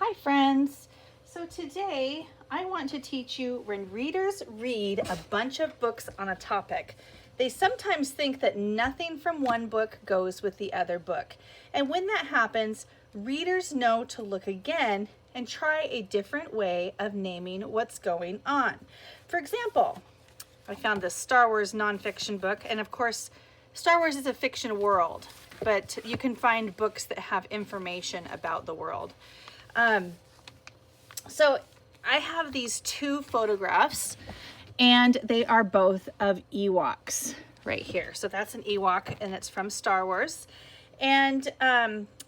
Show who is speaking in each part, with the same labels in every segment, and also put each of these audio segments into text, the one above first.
Speaker 1: Hi friends! So today I want to teach you when readers read a bunch of books on a topic, they sometimes think that nothing from one book goes with the other book. And when that happens, readers know to look again and try a different way of naming what's going on. For example, I found this Star Wars nonfiction book, and of course, Star Wars is a fiction world, but you can find books that have information about the world. So I have these two photographs, and they are both of Ewoks right here. So that's an Ewok, and it's from Star Wars. And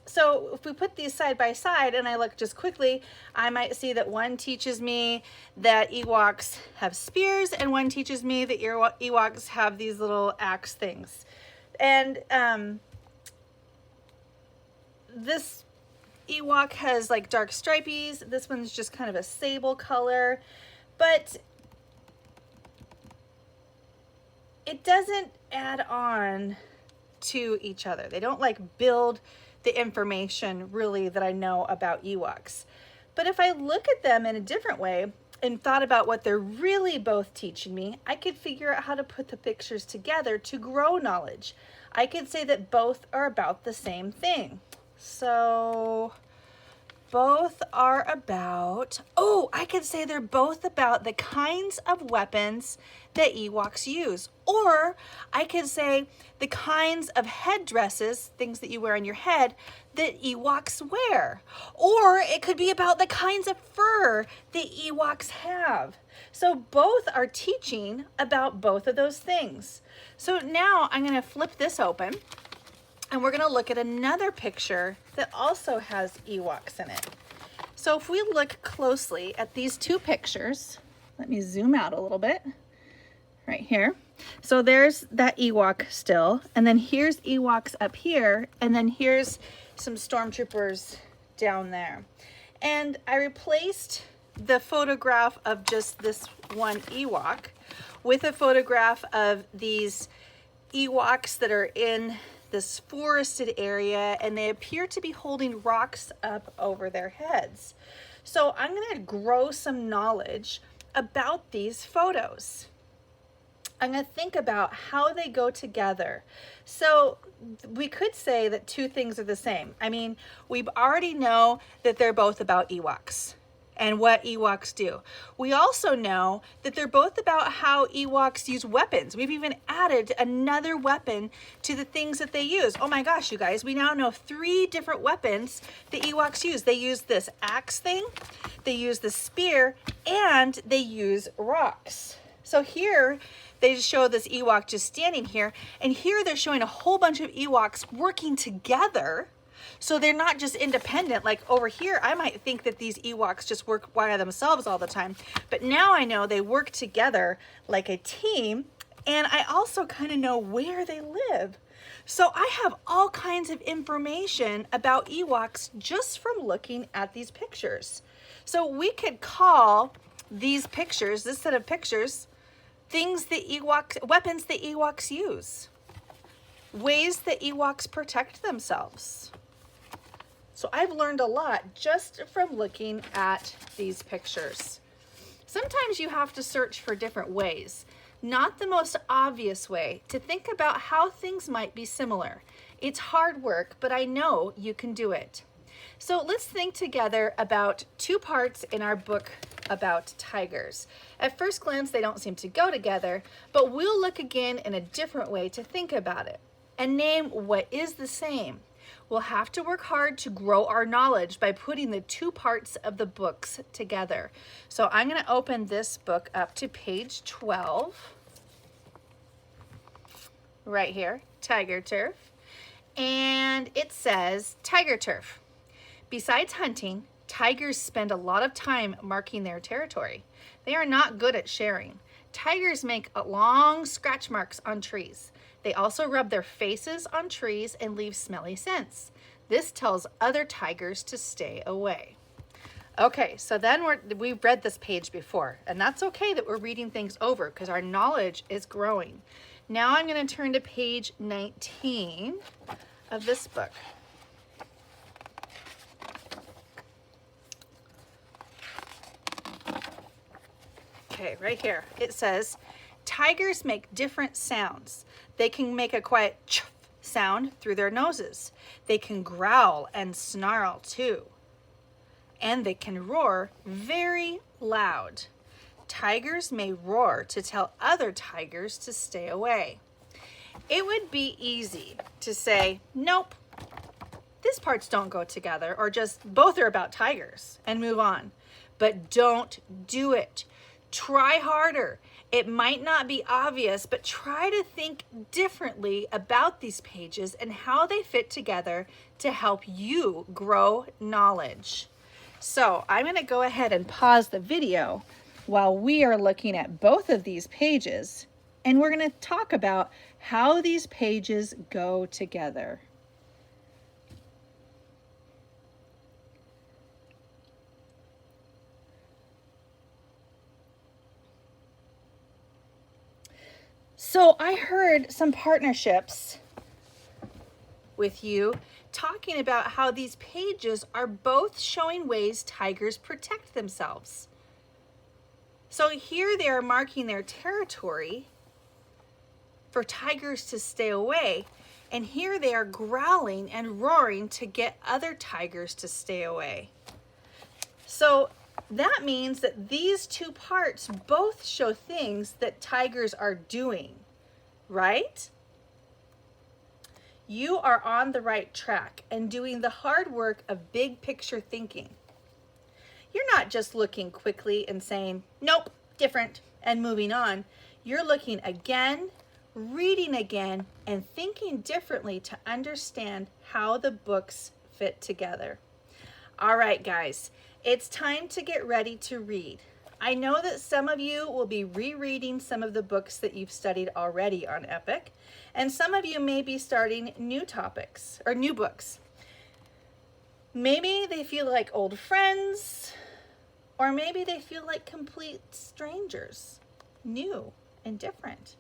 Speaker 1: so if we put these side by side and I look just quickly, I might see that one teaches me that Ewoks have spears, and one teaches me that Ewoks have these little axe things. And this Ewok has like dark stripies. This one's just kind of a sable color, but it doesn't add on to each other. They don't like build the information really that I know about Ewoks. But if I look at them in a different way and thought about what they're really both teaching me, I could figure out how to put the pictures together to grow knowledge. I could say that both are about the same thing. So both are about, I could say they're both about the kinds of weapons that Ewoks use. Or I could say the kinds of headdresses, things that you wear on your head, that Ewoks wear. Or it could be about the kinds of fur that Ewoks have. So both are teaching about both of those things. So now I'm going to flip this open, and we're going to look at another picture that also has Ewoks in it. So if we look closely at these two pictures, let me zoom out a little bit right here. So there's that Ewok still, and then here's Ewoks up here, and then here's some stormtroopers down there. And I replaced the photograph of just this one Ewok with a photograph of these Ewoks that are in this forested area, and they appear to be holding rocks up over their heads. So I'm going to grow some knowledge about these photos. I'm going to think about how they go together. So we could say that two things are the same. I mean, we already know that they're both about Ewoks and what Ewoks do. We also know that they're both about how Ewoks use weapons. We've even added another weapon to the things that they use. Oh my gosh, you guys, we now know 3 different weapons the Ewoks use. They use this axe thing, they use the spear, and they use rocks. So here, they just show this Ewok just standing here, and here they're showing a whole bunch of Ewoks working together. So they're not just independent. Like over here, I might think that these Ewoks just work by themselves all the time. But now I know they work together like a team, and I also kind of know where they live. So I have all kinds of information about Ewoks just from looking at these pictures. So we could call these pictures, this set of pictures, things that weapons that Ewoks use, ways that Ewoks protect themselves. So I've learned a lot just from looking at these pictures. Sometimes you have to search for different ways, not the most obvious way, to think about how things might be similar. It's hard work, but I know you can do it. So let's think together about 2 parts in our book about tigers. At first glance, they don't seem to go together, but we'll look again in a different way to think about it and name what is the same. We'll have to work hard to grow our knowledge by putting the 2 parts of the books together. So I'm going to open this book up to page 12. Right here, Tiger Turf. And it says, Tiger Turf. Besides hunting, tigers spend a lot of time marking their territory. They are not good at sharing. Tigers make long scratch marks on trees. They also rub their faces on trees and leave smelly scents. This tells other tigers to stay away. Okay, so then we've read this page before, and that's okay that we're reading things over because our knowledge is growing. Now I'm going to turn to page 19 of this book. Okay, right here. It says, tigers make different sounds. They can make a quiet ch sound through their noses. They can growl and snarl too. And they can roar very loud. Tigers may roar to tell other tigers to stay away. It would be easy to say, nope, these parts don't go together, or just both are about tigers, and move on. But don't do it. Try harder. It might not be obvious, but try to think differently about these pages and how they fit together to help you grow knowledge. So I'm going to go ahead and pause the video while we are looking at both of these pages, and we're going to talk about how these pages go together. So I heard some partnerships with you talking about how these pages are both showing ways tigers protect themselves. So here they are marking their territory for tigers to stay away, and here they are growling and roaring to get other tigers to stay away. So that means that these two parts both show things that tigers are doing, right? You are on the right track and doing the hard work of big picture thinking. You're not just looking quickly and saying, nope, different, and moving on. You're looking again, reading again, and thinking differently to understand how the books fit together. All right, guys, it's time to get ready to read. I know that some of you will be rereading some of the books that you've studied already on Epic, and some of you may be starting new topics or new books. Maybe they feel like old friends, or maybe they feel like complete strangers, new and different.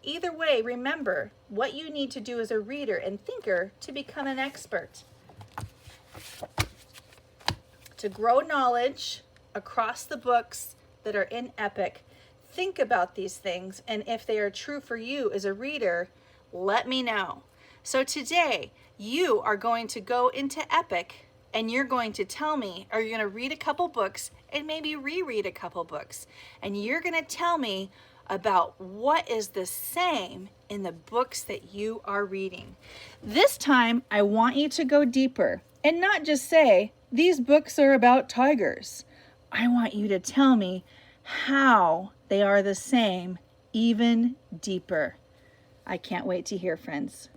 Speaker 1: Either way, remember what you need to do as a reader and thinker to become an expert. To grow knowledge across the books that are in Epic, think about these things, and if they are true for you as a reader, let me know. So today, you are going to go into Epic and you're going to tell me, or you're going to read a couple books and maybe reread a couple books, and you're going to tell me about what is the same in the books that you are reading. This time, I want you to go deeper and not just say, these books are about tigers. I want you to tell me how they are the same, even deeper. I can't wait to hear, friends.